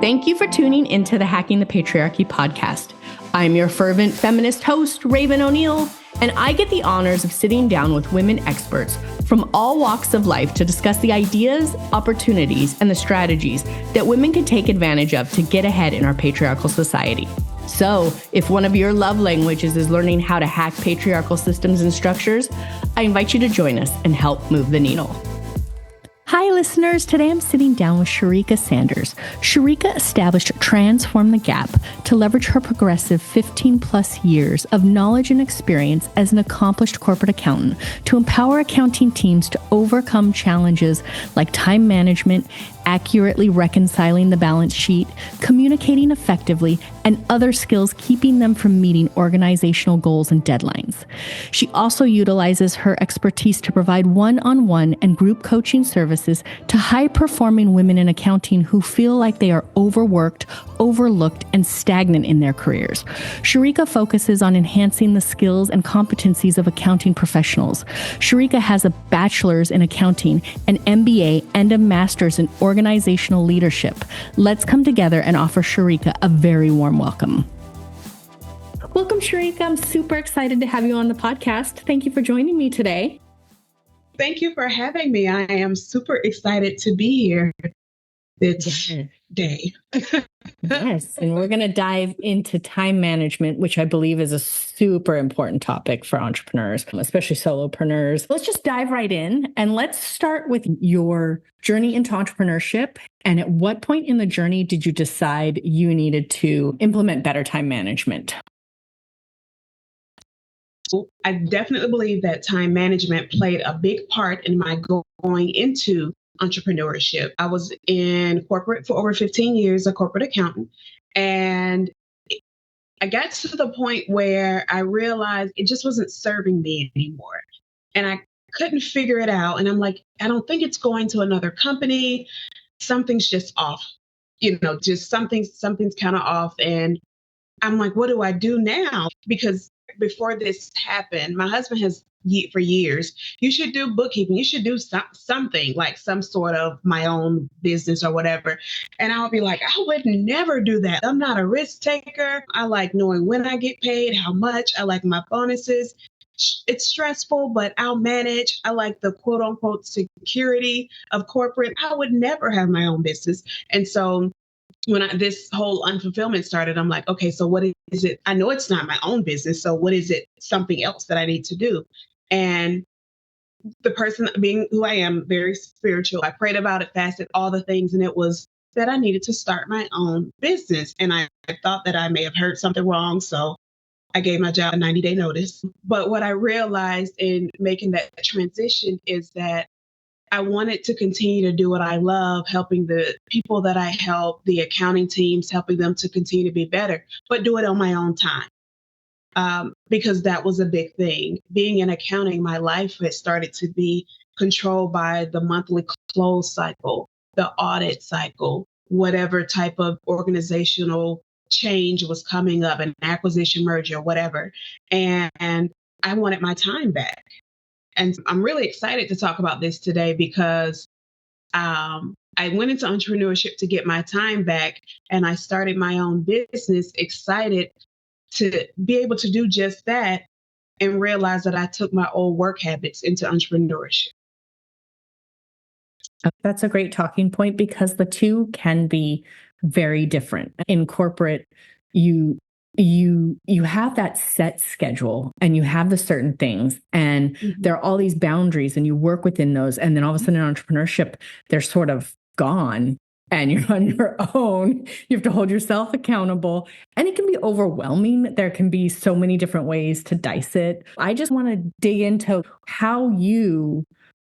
Thank you for tuning into the Hacking the Patriarchy podcast. I'm your fervent feminist host, Raven O'Neill, and I get the honors of sitting down with women experts from all walks of life to discuss the ideas, opportunities, and the strategies that women can take advantage of to get ahead in our patriarchal society. So, if one of your love languages is learning how to hack patriarchal systems and structures, I invite you to join us and help move the needle. Hi, listeners. Today I'm sitting down with Sherrika Sanders. Sherrika established Transform the Gap to leverage her progressive 15 plus years of knowledge and experience as an accomplished corporate accountant to empower accounting teams to overcome challenges like time management, accurately reconciling the balance sheet, communicating effectively, and other skills keeping them from meeting organizational goals and deadlines. She also utilizes her expertise to provide one-on-one and group coaching services to high-performing women in accounting who feel like they are overworked, overlooked, and stagnant in their careers. Sherrika focuses on enhancing the skills and competencies of accounting professionals. Sherrika has a bachelor's in accounting, an MBA, and a master's in organizational leadership. Let's come together and offer Sherrika a very warm welcome. Welcome, Sherrika. I'm super excited to have you on the podcast. Thank you for joining me today. Thank you for having me. I am super excited to be here this day. Yes, and we're going to dive into time management, which I believe is a super important topic for entrepreneurs, especially solopreneurs. Let's just dive right in, and let's start with your journey into entrepreneurship. And at what point in the journey did you decide you needed to implement better time management? I definitely believe that time management played a big part in my going into entrepreneurship. I was in corporate for over 15 years, a corporate accountant, and I got to the point where I realized it just wasn't serving me anymore. And I couldn't figure it out. And I'm like, I don't think it's going to another company. Something's just off, just something's kind of off. And I'm like, what do I do now? Because before this happened, my husband has for years, you should do bookkeeping. You should do something like some sort of my own business or whatever. And I would be like, I would never do that. I'm not a risk taker. I like knowing when I get paid, how much. I like my bonuses. It's stressful, but I'll manage. I like the quote unquote security of corporate. I would never have my own business. And so when this whole unfulfillment started, I'm like, okay, so what is it? I know it's not my own business. So what is it? Something else that I need to do? And the person being who I am, very spiritual, I prayed about it, fasted, all the things. And it was that I needed to start my own business. And I thought that I may have heard something wrong. So I gave my job a 90-day notice. But what I realized in making that transition is that I wanted to continue to do what I love, helping the people that I help, the accounting teams, helping them to continue to be better, but do it on my own time. Because that was a big thing. Being in accounting, my life had started to be controlled by the monthly close cycle, the audit cycle, whatever type of organizational change was coming up, an acquisition, merger, whatever. And I wanted my time back. And I'm really excited to talk about this today because I went into entrepreneurship to get my time back, and I started my own business, excited to be able to do just that, and realize that I took my old work habits into entrepreneurship. That's a great talking point because the two can be very different. In corporate, you have that set schedule and you have the certain things and there are all these boundaries and you work within those. And then all of a sudden in entrepreneurship, they're sort of gone and you're on your own. You have to hold yourself accountable and it can be overwhelming. There can be so many different ways to dice it. I just want to dig into how you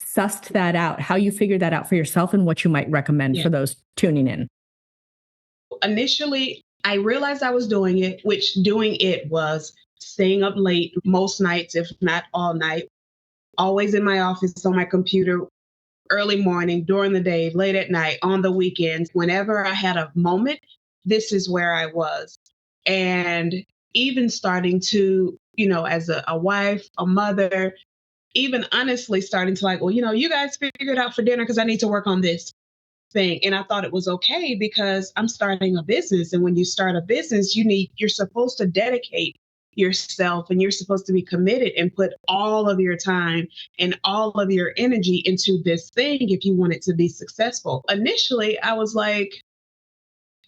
sussed that out, how you figured that out for yourself and what you might recommend for those tuning in. Initially, I realized I was doing it, which doing it was staying up late most nights, if not all night, always in my office on my computer, early morning, during the day, late at night, on the weekends. Whenever I had a moment, this is where I was. And even starting to, as a wife, a mother, even honestly starting to like, well, you guys figure it out for dinner because I need to work on this. thing. And I thought it was okay because I'm starting a business. And when you start a business, you're supposed to dedicate yourself and you're supposed to be committed and put all of your time and all of your energy into this thing if you want it to be successful. Initially, I was like,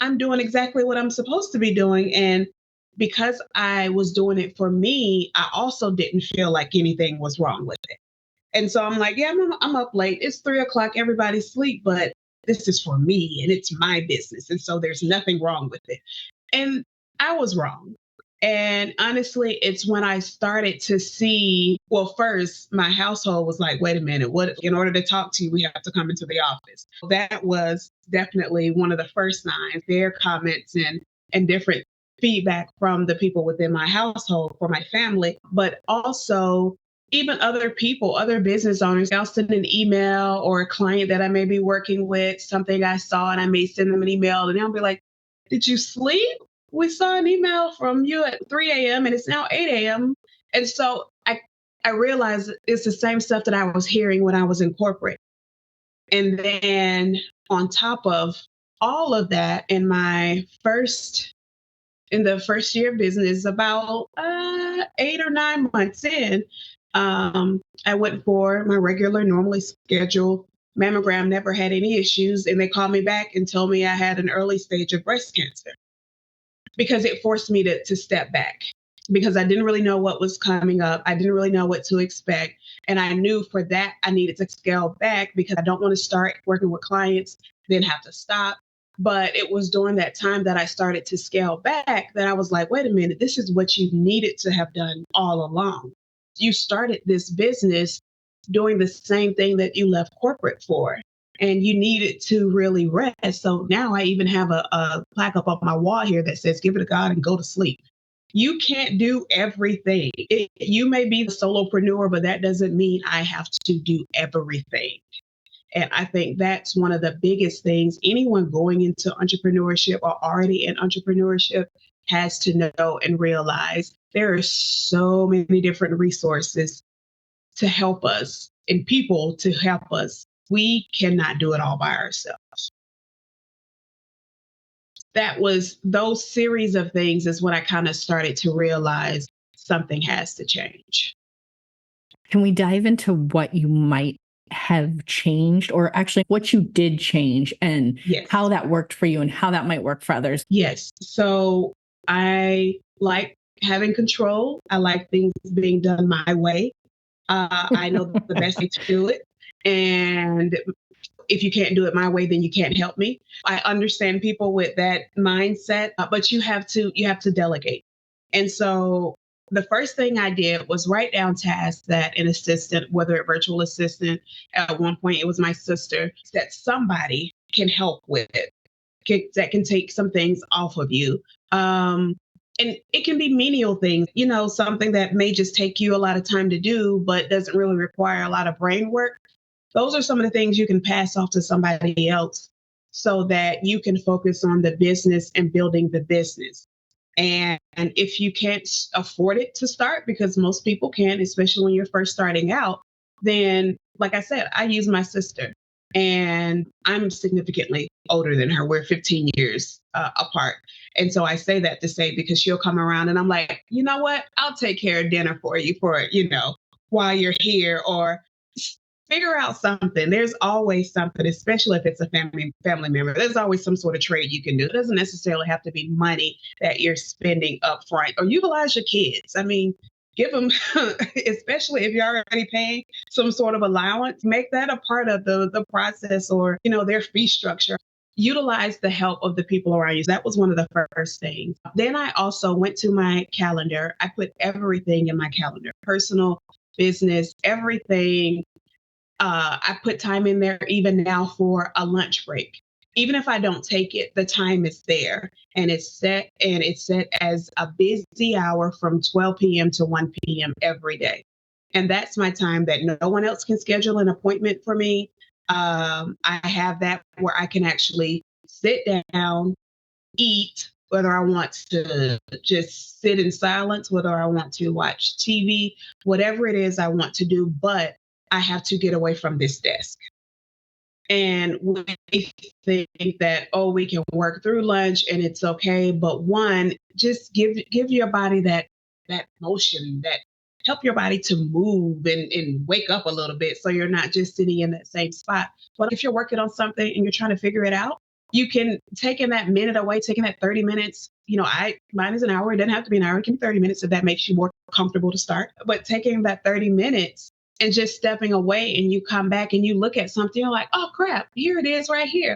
I'm doing exactly what I'm supposed to be doing. And because I was doing it for me, I also didn't feel like anything was wrong with it. And so I'm like, yeah, I'm up late. It's 3 o'clock. Everybody's asleep, but this is for me and it's my business. And so there's nothing wrong with it. And I was wrong. And honestly, it's when I started to see, well, first, my household was like, wait a minute, what, in order to talk to you, we have to come into the office. That was definitely one of the first signs, their comments and different feedback from the people within my household, for my family, but also even other people, other business owners. I'll send an email or a client that I may be working with, something I saw, and I may send them an email and they'll be like, did you sleep? We saw an email from you at 3 a.m. and it's now 8 a.m. And so I realized it's the same stuff that I was hearing when I was in corporate. And then on top of all of that, in the first year of business, about 8 or 9 months in, I went for my regular, normally scheduled mammogram, never had any issues. And they called me back and told me I had an early stage of breast cancer, because it forced me to step back, because I didn't really know what was coming up. I didn't really know what to expect. And I knew for that I needed to scale back, because I don't want to start working with clients, then have to stop. But it was during that time that I started to scale back that I was like, wait a minute, this is what you needed to have done all along. You started this business doing the same thing that you left corporate for, and you needed to really rest. So now I even have a plaque up on my wall here that says, give it to God and go to sleep. You can't do everything. You may be the solopreneur, but that doesn't mean I have to do everything. And I think that's one of the biggest things anyone going into entrepreneurship or already in entrepreneurship has to know and realize. There are so many different resources to help us and people to help us. We cannot do it all by ourselves. Those series of things is when I kind of started to realize something has to change. Can we dive into what you might have changed, or actually what you did change, and how that worked for you and how that might work for others? Yes. So I like having control. I like things being done my way. I know the best way to do it. And if you can't do it my way, then you can't help me. I understand people with that mindset, but you have to delegate. And so the first thing I did was write down tasks that an assistant, whether a virtual assistant, at one point it was my sister, that somebody can help with it, that can take some things off of you. And it can be menial things, something that may just take you a lot of time to do, but doesn't really require a lot of brain work. Those are some of the things you can pass off to somebody else so that you can focus on the business and building the business. And if you can't afford it to start, because most people can, especially when you're first starting out, then, like I said, I use my sister, and I'm significantly older than her. We're 15 years apart. And so I say that to say, because she'll come around and I'm like, you know what? I'll take care of dinner for you while you're here, or figure out something. There's always something, especially if it's a family member. There's always some sort of trade you can do. It doesn't necessarily have to be money that you're spending up front, or utilize your kids. I mean, give them, especially if you're already paying some sort of allowance, make that a part of the process, or, their fee structure. Utilize the help of the people around you. That was one of the first things. Then I also went to my calendar. I put everything in my calendar, personal, business, everything. I put time in there even now for a lunch break. Even if I don't take it, the time is there, and it's set as a busy hour from 12 p.m. to 1 p.m. every day. And that's my time that no one else can schedule an appointment for me. I have that where I can actually sit down, eat, whether I want to just sit in silence, whether I want to watch TV, whatever it is I want to do, but I have to get away from this desk. And we think that, oh, we can work through lunch and it's okay. But one, just give your body that motion, that help your body to move and wake up a little bit so you're not just sitting in that same spot. But if you're working on something and you're trying to figure it out, you can taking that minute away, taking that 30 minutes. Mine is an hour. It doesn't have to be an hour. It can be 30 minutes if that makes you more comfortable to start. But taking that 30 minutes and just stepping away, and you come back and you look at something, you're like, oh crap, here it is right here.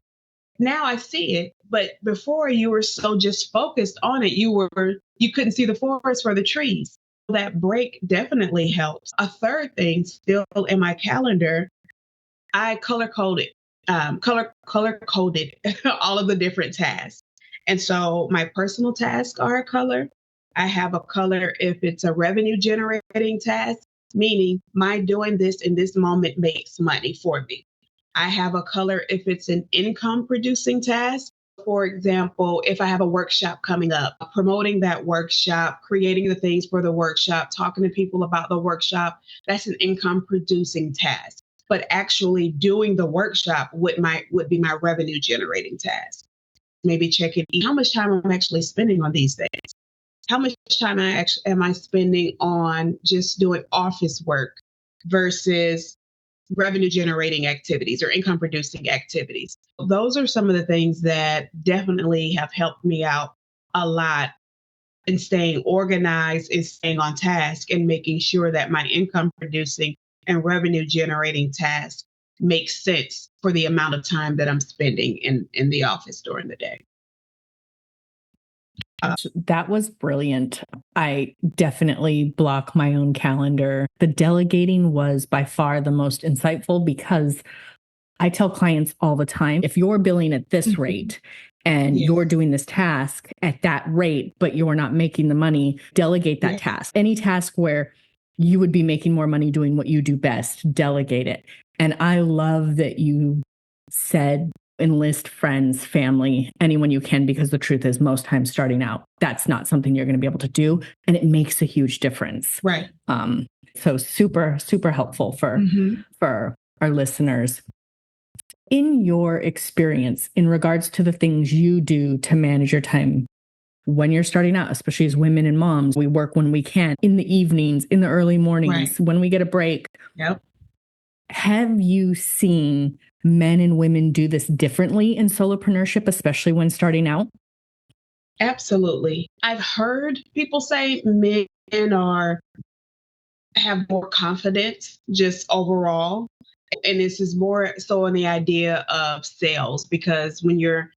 Now I see it. But before, you were so just focused on it, you couldn't see the forest for the trees. That break definitely helps. A third thing still in my calendar, I color coded all of the different tasks. And so my personal tasks are a color. I have a color if it's a revenue generating task, meaning my doing this in this moment makes money for me. I have a color if it's an income producing task. For example, if I have a workshop coming up, promoting that workshop, creating the things for the workshop, talking to people about the workshop, that's an income producing task. But actually doing the workshop would be my revenue generating task. Maybe checking how much time I'm actually spending on these things. How much time am I spending on just doing office work versus revenue generating activities or income producing activities? Those are some of the things that definitely have helped me out a lot in staying organized and staying on task and making sure that my income producing and revenue generating tasks make sense for the amount of time that I'm spending in the office during the day. That was brilliant. I definitely block my own calendar. The delegating was by far the most insightful because I tell clients all the time, if you're billing at this rate and you're doing this task at that rate, but you're not making the money, delegate that task. Any task where you would be making more money doing what you do best, delegate it. And I love that you said enlist friends, family, anyone you can, because the truth is most times starting out, that's not something you're going to be able to do. And it makes a huge difference. Right. So super, super helpful for our listeners. In your experience, in regards to the things you do to manage your time when you're starting out, especially as women and moms, we work when we can, in the evenings, in the early mornings, when we get a break. Yep. Have you seen men and women do this differently in solopreneurship, especially when starting out? Absolutely. I've heard people say men have more confidence just overall. And this is more so in the idea of sales, because when you're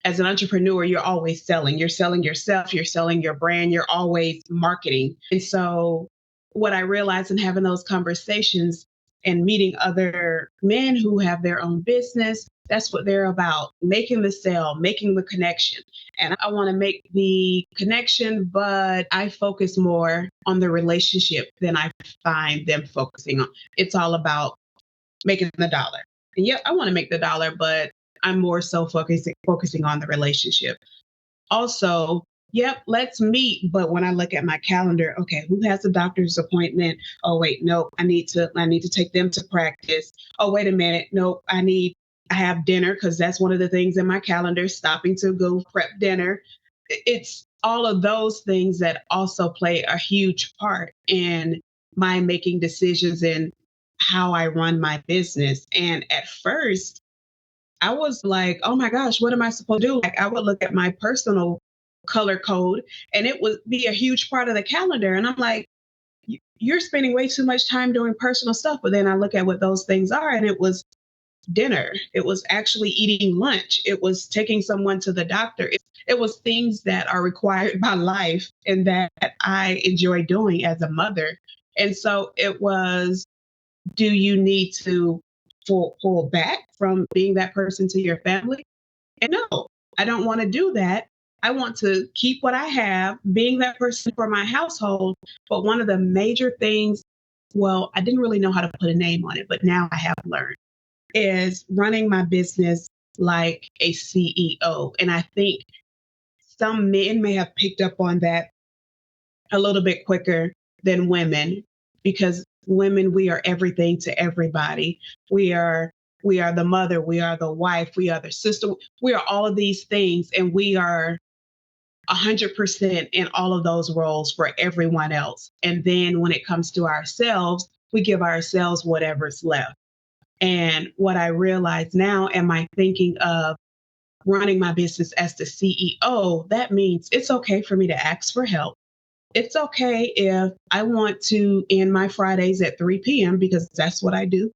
as an entrepreneur, you're always selling. You're selling yourself, you're selling your brand, you're always marketing. And so what I realized in having those conversations and meeting other men who have their own business, that's what they're about, making the sale, making the connection. And I want to make the connection, but I focus more on the relationship than I find them focusing on. It's all about making the dollar. And yeah, I want to make the dollar, but I'm more so focusing on the relationship. Also, yep, let's meet. But when I look at my calendar, okay, who has a doctor's appointment? Oh, wait, nope, I need to take them to practice. Oh, wait a minute. Nope, I have dinner, because that's one of the things in my calendar, stopping to go prep dinner. It's all of those things that also play a huge part in my making decisions in how I run my business. And at first, I was like, oh my gosh, what am I supposed to do? Like, I would look at my personal color code and it would be a huge part of the calendar. And I'm like, you're spending way too much time doing personal stuff. But then I look at what those things are, and it was dinner. It was actually eating lunch. It was taking someone to the doctor. It was things that are required by life and that I enjoy doing as a mother. And so it was, do you need to pull back from being that person to your family? And no, I don't want to do that. I want to keep what I have, being that person for my household. But one of the major things, well, I didn't really know how to put a name on it, but now I have learned, is running my business like a CEO. And I think some men may have picked up on that a little bit quicker than women, because women, we are everything to everybody. We are We are the mother, we are the wife, we are the sister. We are all of these things, and we are 100% in all of those roles for everyone else. And then when it comes to ourselves, we give ourselves whatever's left. And what I realize now, am I thinking of running my business as the CEO? That means it's okay for me to ask for help. It's okay if I want to end my Fridays at 3 p.m. because that's what I do.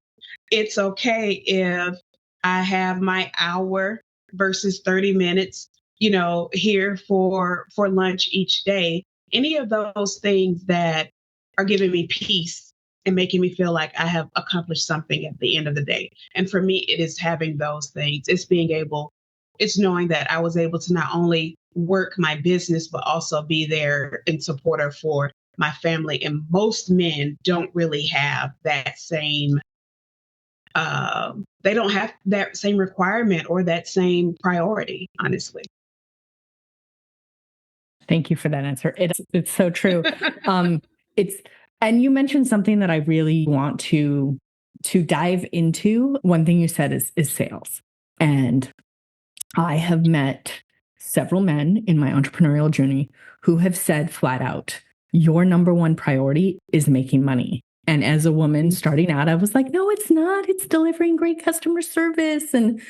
It's okay if I have my hour versus 30 minutes, here for lunch each day. Any of those things that are giving me peace and making me feel like I have accomplished something at the end of the day. And for me, it is having those things. It's knowing that I was able to not only work my business, but also be there and supporter for my family. And most men don't really have that same they don't have that same requirement or that same priority, honestly. Thank you for that answer. It's so true. And you mentioned something that I really want to dive into. One thing you said is sales. And I have met several men in my entrepreneurial journey who have said flat out, your number one priority is making money. And as a woman starting out, I was like, no, it's not. It's delivering great customer service. And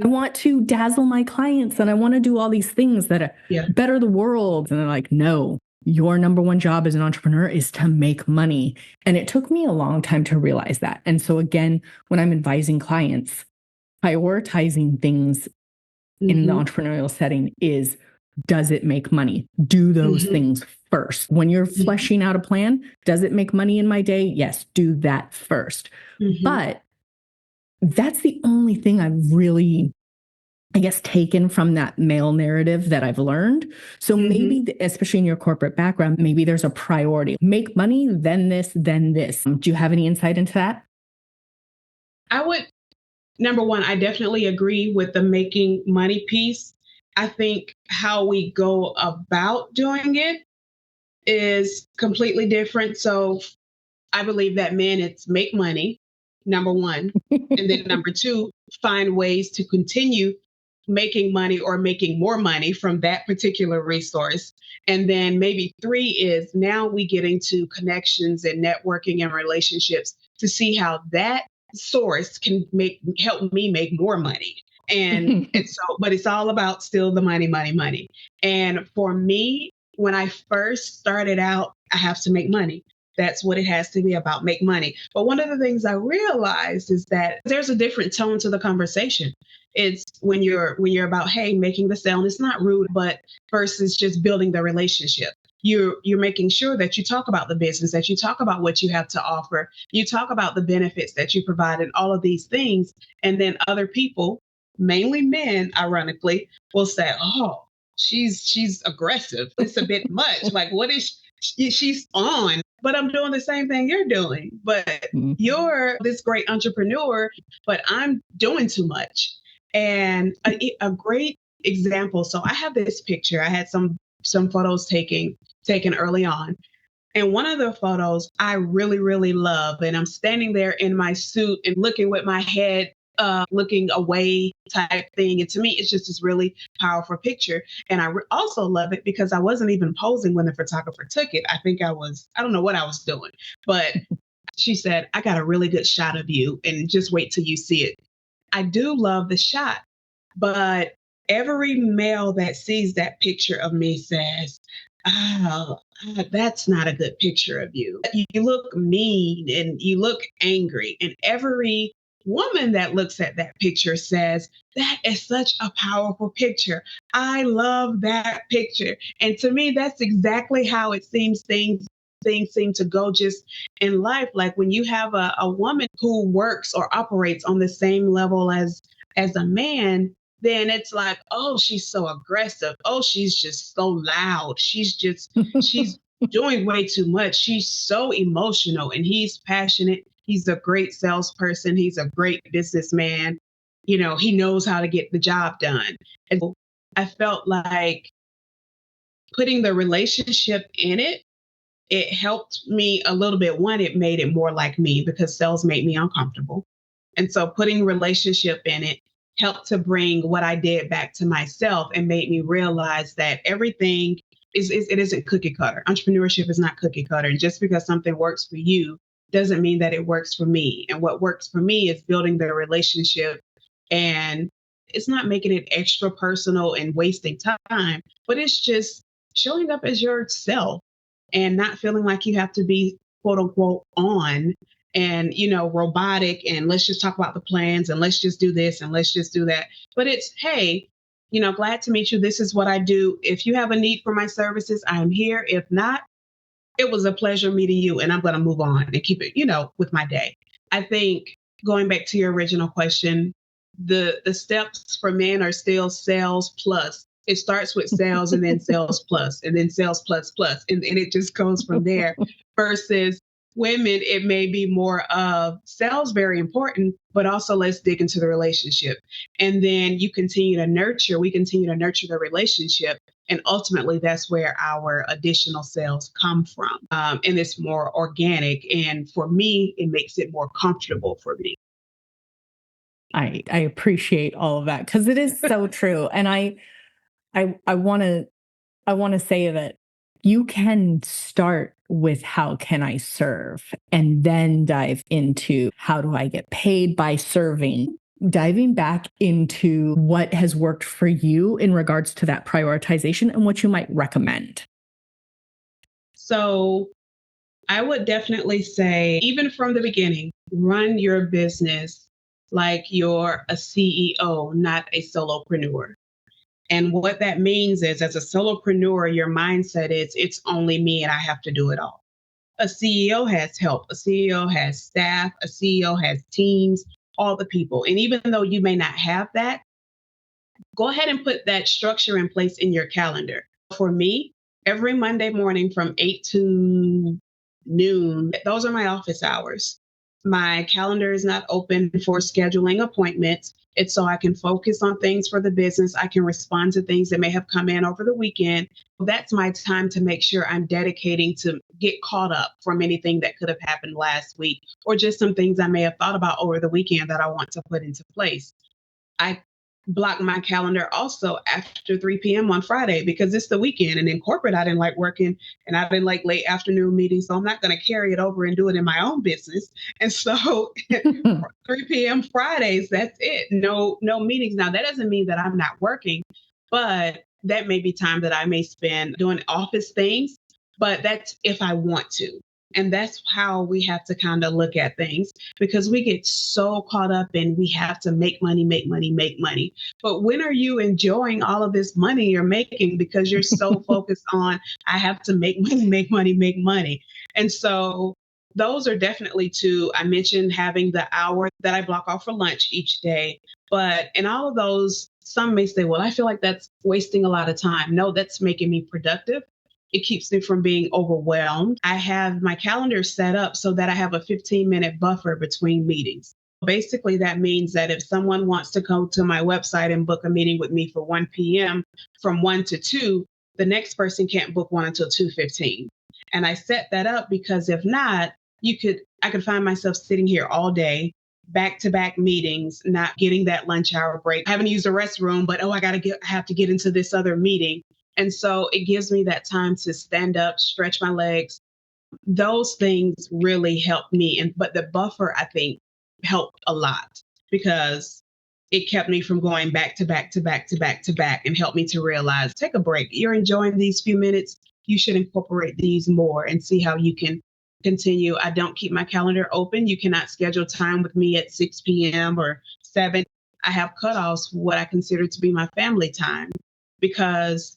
I want to dazzle my clients and I want to do all these things that better the world. And they're like, no, your number one job as an entrepreneur is to make money. And it took me a long time to realize that. And so again, when I'm advising clients, prioritizing things in the entrepreneurial setting is, does it make money? Do those things first. When you're fleshing out a plan, does it make money in my day? Yes, do that first. But that's the only thing I've really, I guess, taken from that male narrative that I've learned. So maybe, especially in your corporate background, maybe there's a priority. Make money, then this, then this. Do you have any insight into that? Number one, I definitely agree with the making money piece. I think how we go about doing it is completely different. So I believe that men, it's make money, number one. And then number two, find ways to continue making money or making more money from that particular resource. And then maybe three is now we get into connections and networking and relationships to see how that source can help me make more money. And but it's all about still the money, money, money. And for me, when I first started out, I have to make money. That's what it has to be about, make money. But one of the things I realized is that there's a different tone to the conversation. It's when you're about, hey, making the sale, and it's not rude, but versus just building the relationship. You're making sure that you talk about the business, that you talk about what you have to offer, you talk about the benefits that you provide and all of these things. And then other people, mainly men, ironically, will say, oh, she's aggressive. It's a bit much. Like, what is she's on? But I'm doing the same thing you're doing. But you're this great entrepreneur, but I'm doing too much. And a great example. So I have this picture. I had some photos taken early on. And one of the photos I really, really love. And I'm standing there in my suit and looking with my head looking away type thing. And to me, it's just this really powerful picture. And I also love it because I wasn't even posing when the photographer took it. I don't know what I was doing, but she said, I got a really good shot of you and just wait till you see it. I do love the shot, but every male that sees that picture of me says, oh, that's not a good picture of you. You look mean and you look angry. And every woman that looks at that picture says, that is such a powerful picture. I love that picture. And to me, that's exactly how it seems things seem to go just in life. Like when you have a woman who works or operates on the same level as a man, then it's like, oh, she's so aggressive. Oh, she's just so loud. She's doing way too much. She's so emotional, and he's passionate. He's a great salesperson. He's a great businessman. He knows how to get the job done. And I felt like putting the relationship in it helped me a little bit. One, it made it more like me because sales made me uncomfortable. And so putting relationship in it helped to bring what I did back to myself and made me realize that everything it isn't cookie cutter. Entrepreneurship is not cookie cutter. And just because something works for you doesn't mean that it works for me. And what works for me is building the relationship, and it's not making it extra personal and wasting time, but it's just showing up as yourself and not feeling like you have to be quote unquote on and, robotic, and let's just talk about the plans and let's just do this and let's just do that. But it's, hey, glad to meet you. This is what I do. If you have a need for my services, I'm here. If not, it was a pleasure meeting you, and I'm going to move on and keep it, with my day. I think going back to your original question, the steps for men are still sales plus. It starts with sales and then sales plus and then sales plus plus. And it just goes from there versus women, it may be more of sales, very important, but also let's dig into the relationship. And then we continue to nurture the relationship. And ultimately, that's where our additional sales come from. And it's more organic. And for me, it makes it more comfortable for me. I appreciate all of that because it is so true. And I want to say that you can start with how can I serve and then dive into how do I get paid by serving, diving back into what has worked for you in regards to that prioritization and what you might recommend. So I would definitely say, even from the beginning, run your business like you're a CEO, not a solopreneur. And what that means is, as a solopreneur, your mindset is it's only me and I have to do it all. A CEO has help. A CEO has staff. A CEO has teams, all the people. And even though you may not have that, go ahead and put that structure in place in your calendar. For me, every Monday morning from 8 to noon, those are my office hours. My calendar is not open for scheduling appointments. It's so I can focus on things for the business. I can respond to things that may have come in over the weekend. That's my time to make sure I'm dedicating to get caught up from anything that could have happened last week or just some things I may have thought about over the weekend that I want to put into place. I block my calendar also after 3 p.m. on Friday because it's the weekend. And in corporate, I didn't like working and I didn't like late afternoon meetings. So I'm not going to carry it over and do it in my own business. And so 3 p.m. Fridays, that's it. No meetings. Now, that doesn't mean that I'm not working, but that may be time that I may spend doing office things. But that's if I want to. And that's how we have to kind of look at things because we get so caught up in we have to make money, make money, make money. But when are you enjoying all of this money you're making because you're so focused on I have to make money, make money, make money. And so those are definitely two. I mentioned having the hour that I block off for lunch each day. But in all of those, some may say, well, I feel like that's wasting a lot of time. No, that's making me productive. It keeps me from being overwhelmed. I have my calendar set up so that I have a 15-minute buffer between meetings. Basically, that means that if someone wants to go to my website and book a meeting with me for 1 p.m. from 1 to 2, the next person can't book one until 2:15. And I set that up because if not, I could find myself sitting here all day, back-to-back meetings, not getting that lunch hour break. I haven't used the restroom, but I have to get into this other meeting. And so it gives me that time to stand up, stretch my legs. Those things really help me. But the buffer, I think, helped a lot because it kept me from going back to back to back to back to back and helped me to realize, take a break. You're enjoying these few minutes. You should incorporate these more and see how you can continue. I don't keep my calendar open. You cannot schedule time with me at 6 p.m. or 7. I have cutoffs, what I consider to be my family time, because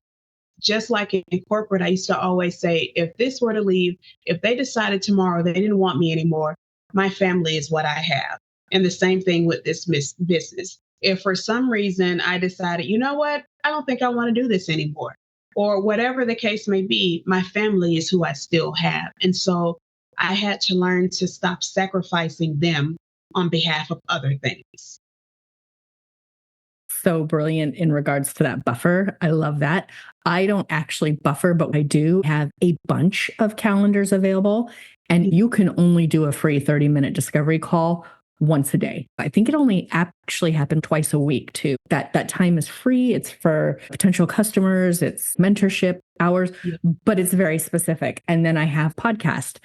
just like in corporate, I used to always say, if this were to leave, if they decided tomorrow they didn't want me anymore, my family is what I have. And the same thing with this business. If for some reason I decided, you know what, I don't think I want to do this anymore, or whatever the case may be, my family is who I still have. And so I had to learn to stop sacrificing them on behalf of other things. So brilliant in regards to that buffer. I love that. I don't actually buffer, but I do have a bunch of calendars available. And you can only do a free 30-minute discovery call once a day. I think it only actually happened twice a week too. That time is free. It's for potential customers. It's mentorship hours, but it's very specific. And then I have podcast.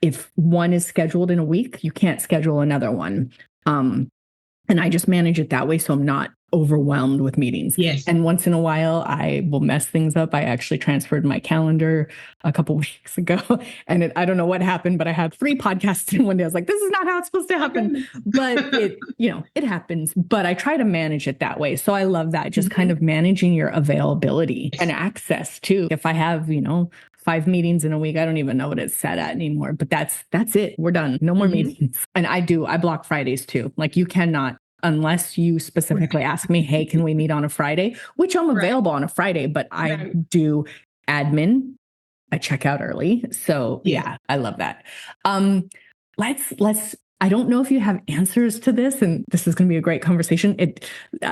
If one is scheduled in a week, you can't schedule another one. And I just manage it that way, so I'm not overwhelmed with meetings. Yes. And once in a while, I will mess things up. I actually transferred my calendar a couple weeks ago, and I don't know what happened, but I had 3 podcasts in one day. I was like, this is not how it's supposed to happen. But it happens. But I try to manage it that way. So I love that, just kind of managing your availability and access too. If I have, 5 meetings in a week, I don't even know what it's set at anymore, but that's it. We're done. No more meetings. And I block Fridays too. Like you cannot, unless you specifically ask me, hey, can we meet on a Friday? Which I'm available on a Friday, but I do admin. I check out early. So yeah, I love that. Let's I don't know if you have answers to this, and this is going to be a great conversation. It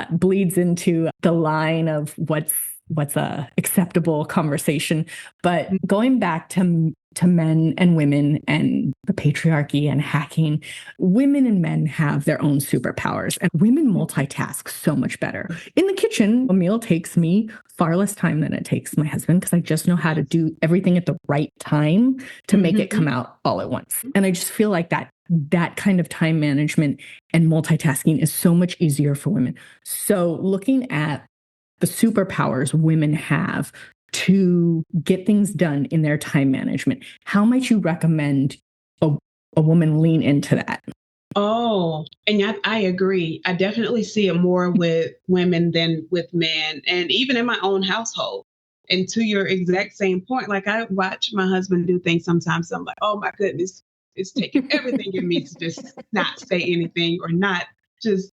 bleeds into the line of what's a acceptable conversation. But going back to men and women and the patriarchy and hacking, women and men have their own superpowers, and women multitask so much better. In the kitchen, a meal takes me far less time than it takes my husband, because I just know how to do everything at the right time to make it come out all at once. And I just feel like that kind of time management and multitasking is so much easier for women. So looking at the superpowers women have to get things done in their time management, how might you recommend a woman lean into that? Oh, and I agree. I definitely see it more with women than with men, and even in my own household. And to your exact same point, like I watch my husband do things sometimes. I'm like, oh my goodness, it's taking everything in me to just not say anything or not just,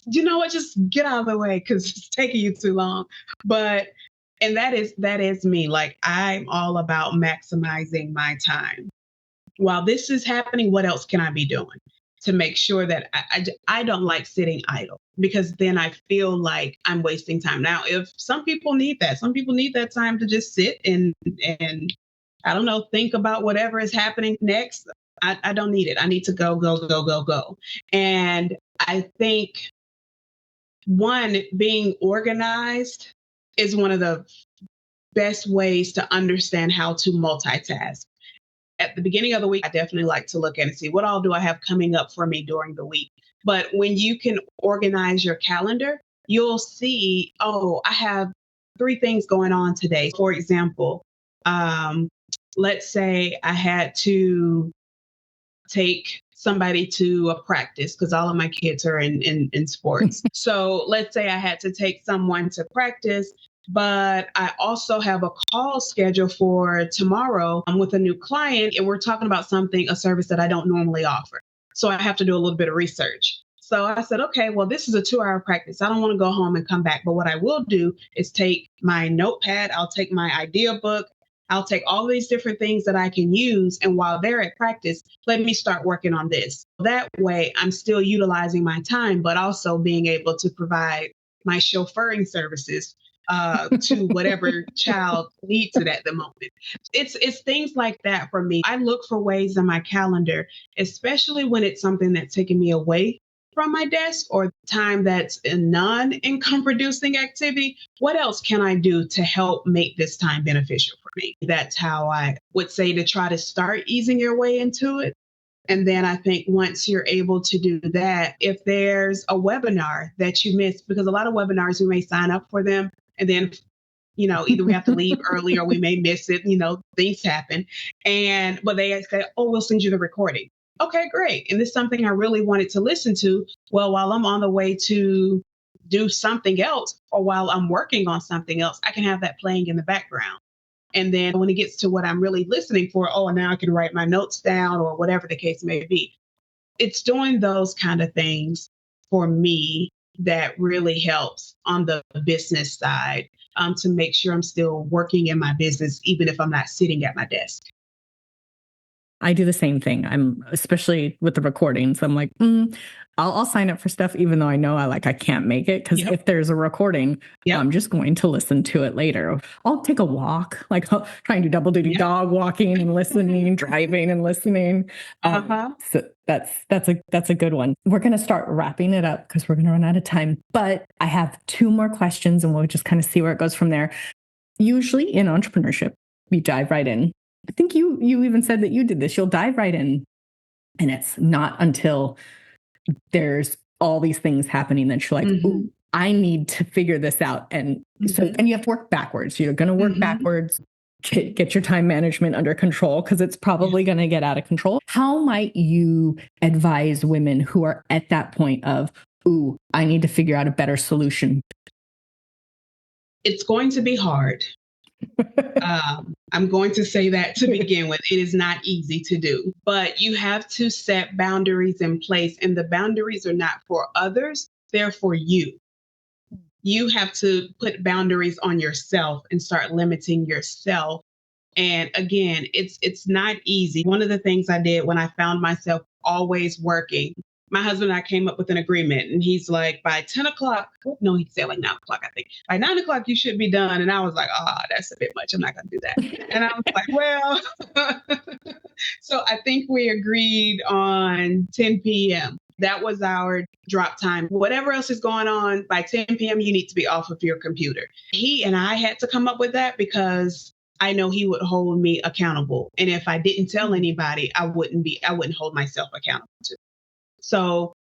you know what, just get out of the way because it's taking you too long. And that is me. Like I'm all about maximizing my time. While this is happening, what else can I be doing to make sure that I don't like sitting idle, because then I feel like I'm wasting time. Now, if some people need that time to just sit and I don't know, think about whatever is happening next. I don't need it. I need to go. And I think being organized is one of the best ways to understand how to multitask. At the beginning of the week, I definitely like to look at and see what all do I have coming up for me during the week. But when you can organize your calendar, you'll see, oh, I have 3 things going on today. For example, let's say I had to take somebody to a practice because all of my kids are in sports. So let's say I had to take someone to practice, but I also have a call scheduled for tomorrow with a new client, and we're talking about a service that I don't normally offer. So I have to do a little bit of research. So I said, okay, well, this is a 2-hour practice. I don't want to go home and come back. But what I will do is take my notepad. I'll take my idea book. I'll take all these different things that I can use. And while they're at practice, let me start working on this. That way, I'm still utilizing my time, but also being able to provide my chauffeuring services to whatever child needs it at the moment. It's things like that for me. I look for ways in my calendar, especially when it's something that's taking me away from my desk or time that's a non-income producing activity. What else can I do to help make this time beneficial for me? That's how I would say to try to start easing your way into it. And then I think once you're able to do that, if there's a webinar that you missed, because a lot of webinars, we may sign up for them and then, either we have to leave early or we may miss it, things happen. But they say, oh, we'll send you the recording. Okay, great. And this is something I really wanted to listen to. Well, while I'm on the way to do something else or while I'm working on something else, I can have that playing in the background. And then when it gets to what I'm really listening for, now I can write my notes down or whatever the case may be. It's doing those kind of things for me that really helps on the business side to make sure I'm still working in my business, even if I'm not sitting at my desk. I do the same thing. I'm especially with the recordings. I'm like, I'll sign up for stuff, even though I know I can't make it. Because if there's a recording, I'm just going to listen to it later. I'll take a walk, like trying to do double duty dog walking and listening, driving and listening. So that's a good one. We're going to start wrapping it up because we're going to run out of time. But I have 2 more questions and we'll just kind of see where it goes from there. Usually in entrepreneurship, we dive right in. I think you even said that you did this. You'll dive right in, and it's not until there's all these things happening that you're like, ooh, I need to figure this out. And so, and you have to work backwards. You're going to work backwards, get your time management under control because it's probably going to get out of control. How might you advise women who are at that point of, ooh, I need to figure out a better solution? It's going to be hard. I'm going to say that to begin with. It is not easy to do, but you have to set boundaries in place, and the boundaries are not for others. They're for you. You have to put boundaries on yourself and start limiting yourself. And again, it's not easy. One of the things I did when I found myself always working, my husband and I came up with an agreement, and he's like, by 10 o'clock, no, he said like 9 o'clock, I think. By 9 o'clock, you should be done. And I was like, that's a bit much. I'm not going to do that. And I was like, well, so I think we agreed on 10 p.m. That was our drop time. Whatever else is going on, by 10 p.m., you need to be off of your computer. He and I had to come up with that because I know he would hold me accountable. And if I didn't tell anybody, I wouldn't hold myself accountable to. So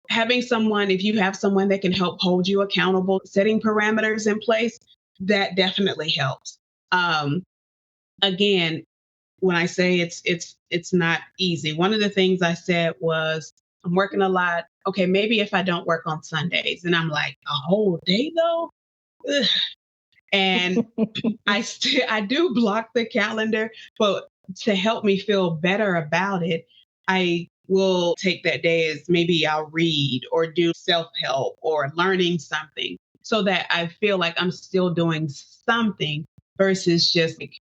having someone, if you have someone that can help hold you accountable, setting parameters in place, that definitely helps. Again, when I say it's not easy, one of the things I said was, I'm working a lot. Okay, maybe if I don't work on Sundays, and I'm like, a whole day though? Ugh. And I do block the calendar, but to help me feel better about it, I will take that day as maybe I'll read or do self-help or learning something so that I feel like I'm still doing something versus just like,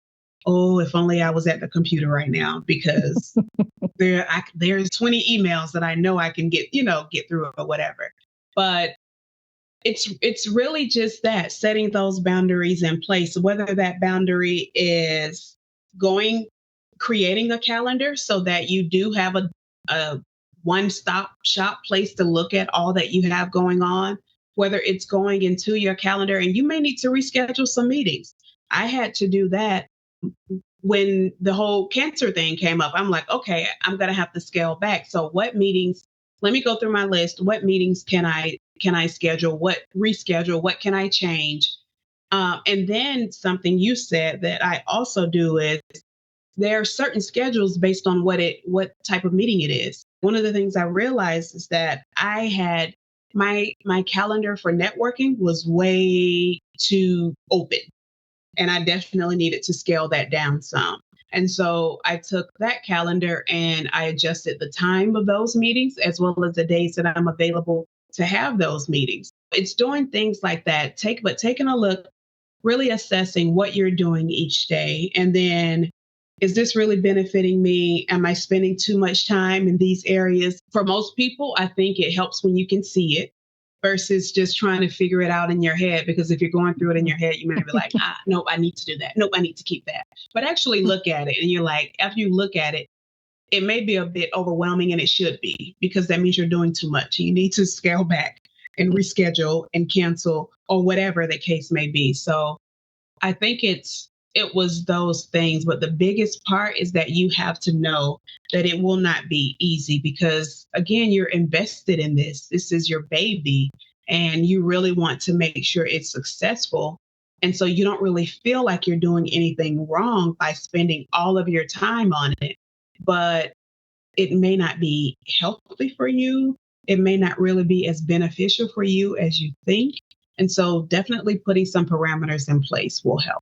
oh, if only I was at the computer right now, because there's 20 emails that I know I can get through or whatever. But it's really just that, setting those boundaries in place, whether that boundary is creating a calendar so that you do have a one-stop shop place to look at all that you have going on, whether it's going into your calendar and you may need to reschedule some meetings. I had to do that when the whole cancer thing came up. I'm like, okay, I'm going to have to scale back. So what meetings, let me go through my list. What meetings can I schedule? What reschedule? What can I change? And then something you said that I also do is there are certain schedules based on what type of meeting it is. One of the things I realized is that I had my calendar for networking was way too open. And I definitely needed to scale that down some. And so I took that calendar and I adjusted the time of those meetings as well as the days that I'm available to have those meetings. It's doing things like that, taking a look, really assessing what you're doing each day. And then, is this really benefiting me? Am I spending too much time in these areas? For most people, I think it helps when you can see it versus just trying to figure it out in your head. Because if you're going through it in your head, you may be like, nope, I need to do that. Nope, I need to keep that. But actually look at it. And you're like, after you look at it, it may be a bit overwhelming, and it should be, because that means you're doing too much. You need to scale back and reschedule and cancel or whatever the case may be. So I think it was those things. But the biggest part is that you have to know that it will not be easy because, again, you're invested in this. This is your baby and you really want to make sure it's successful. And so you don't really feel like you're doing anything wrong by spending all of your time on it. But it may not be healthy for you. It may not really be as beneficial for you as you think. And so definitely putting some parameters in place will help.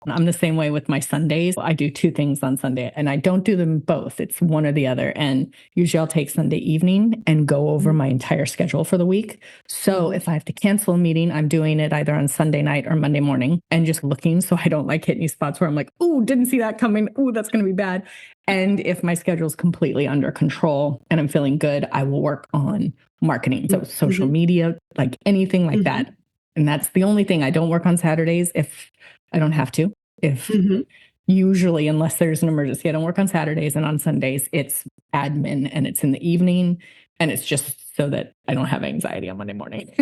I'm the same way with my Sundays. I do two things on Sunday and I don't do them both. It's one or the other. And usually I'll take Sunday evening and go over my entire schedule for the week. So if I have to cancel a meeting, I'm doing it either on Sunday night or Monday morning and just looking so I don't like hit any spots where I'm like, oh, didn't see that coming. Oh, that's going to be bad. And if my schedule is completely under control and I'm feeling good, I will work on marketing. So social media, like anything like that. And that's the only thing I don't work on Saturdays if I don't have to. If usually, unless there's an emergency, I don't work on Saturdays, and on Sundays it's admin and it's in the evening, and it's just so that I don't have anxiety on Monday morning.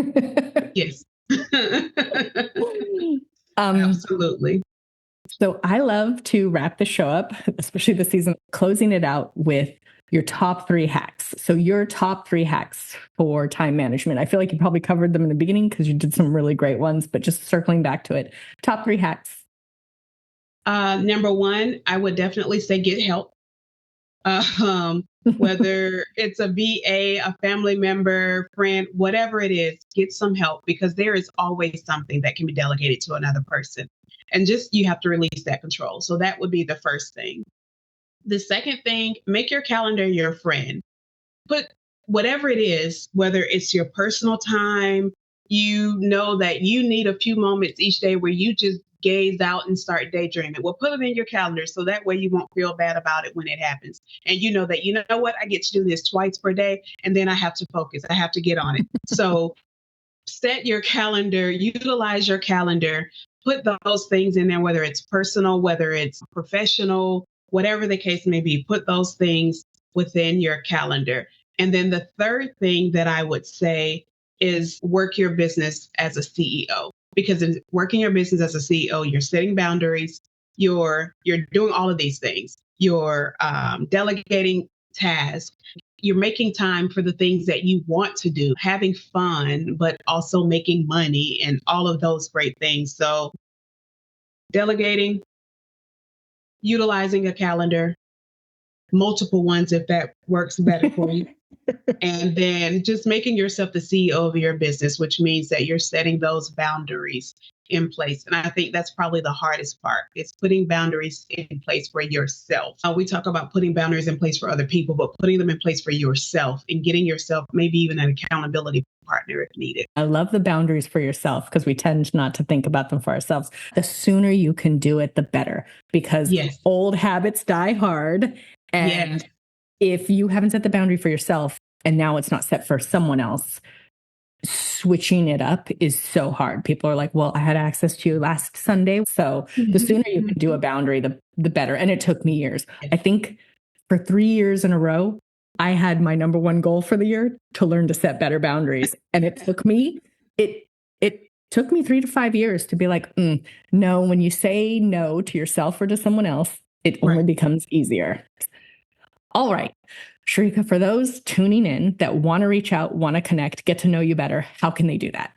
Yes. Absolutely. So I love to wrap the show up, especially this season, closing it out with your top 3 hacks. So your top 3 hacks for time management. I feel like you probably covered them in the beginning because you did some really great ones, but just circling back to it, top 3 hacks. Number 1, I would definitely say get help. Whether it's a VA, a family member, friend, whatever it is, get some help because there is always something that can be delegated to another person. And just you have to release that control. So that would be the first thing. The second thing, make your calendar your friend. Put whatever it is, whether it's your personal time, you know that you need a few moments each day where you just gaze out and start daydreaming. Well, put it in your calendar so that way you won't feel bad about it when it happens. And you know that, you know what, I get to do this twice per day and then I have to focus. I have to get on it. So set your calendar, utilize your calendar, put those things in there, whether it's personal, whether it's professional, whatever the case may be, put those things within your calendar. And then the third thing that I would say is work your business as a CEO. Because in working your business as a CEO, you're setting boundaries, you're doing all of these things. You're delegating tasks. You're making time for the things that you want to do, having fun, but also making money and all of those great things. So delegating, utilizing a calendar, multiple ones if that works better for you. And then just making yourself the CEO of your business, which means that you're setting those boundaries in place. And I think that's probably the hardest part. It's putting boundaries in place for yourself. We talk about putting boundaries in place for other people, but putting them in place for yourself and getting yourself maybe even an accountability partner if needed. I love the boundaries for yourself because we tend not to think about them for ourselves. The sooner you can do it, the better, because old habits die hard. And if you haven't set the boundary for yourself and now it's not set for someone else, switching it up is so hard. People are like, well, I had access to you last Sunday. So the sooner you can do a boundary, the better. And it took me years. I think for 3 years in a row, I had my number one goal for the year to learn to set better boundaries. And it took me 3 to 5 years to be like, no, when you say no to yourself or to someone else, it only becomes easier. All right, Sherrika, for those tuning in that want to reach out, want to connect, get to know you better, how can they do that?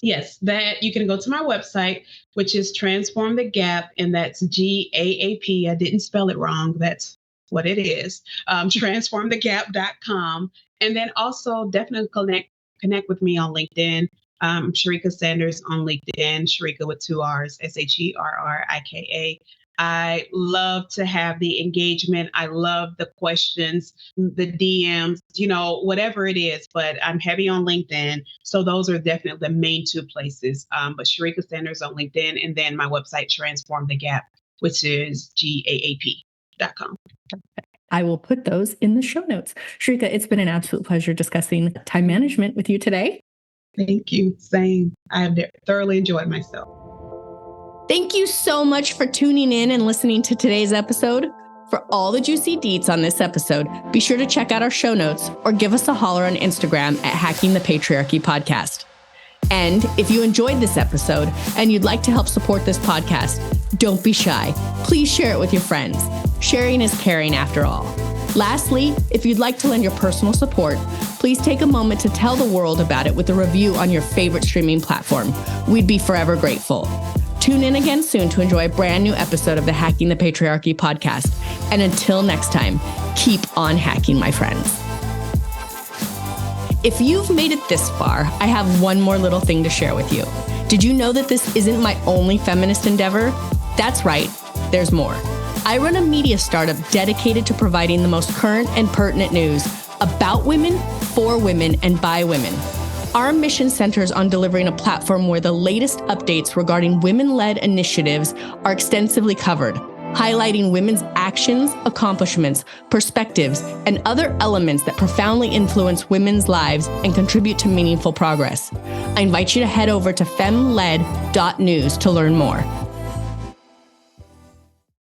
Yes, that you can go to my website, which is Transform the Gap, and that's GAAP. I didn't spell it wrong. That's what it is. Transformthegap.com. And then also definitely connect with me on LinkedIn. Sherrika Sanders on LinkedIn, Sherrika with 2 R's, Sherrika. I love to have the engagement. I love the questions, the DMs, whatever it is, but I'm heavy on LinkedIn. So those are definitely the main 2 places. But Sherrika Sanders on LinkedIn, and then my website, Transform the Gap, which is GAAP.com. I will put those in the show notes. Sherrika, it's been an absolute pleasure discussing time management with you today. Thank you. Same. I have thoroughly enjoyed myself. Thank you so much for tuning in and listening to today's episode. For all the juicy deets on this episode, be sure to check out our show notes or give us a holler on Instagram at Hacking the Patriarchy Podcast. And if you enjoyed this episode and you'd like to help support this podcast, don't be shy. Please share it with your friends. Sharing is caring after all. Lastly, if you'd like to lend your personal support, please take a moment to tell the world about it with a review on your favorite streaming platform. We'd be forever grateful. Tune in again soon to enjoy a brand new episode of the Hacking the Patriarchy podcast. And until next time, keep on hacking, my friends. If you've made it this far, I have one more little thing to share with you. Did you know that this isn't my only feminist endeavor? That's right, there's more. I run a media startup dedicated to providing the most current and pertinent news about women, for women, and by women. Our mission centers on delivering a platform where the latest updates regarding women-led initiatives are extensively covered, highlighting women's actions, accomplishments, perspectives, and other elements that profoundly influence women's lives and contribute to meaningful progress. I invite you to head over to femled.news to learn more.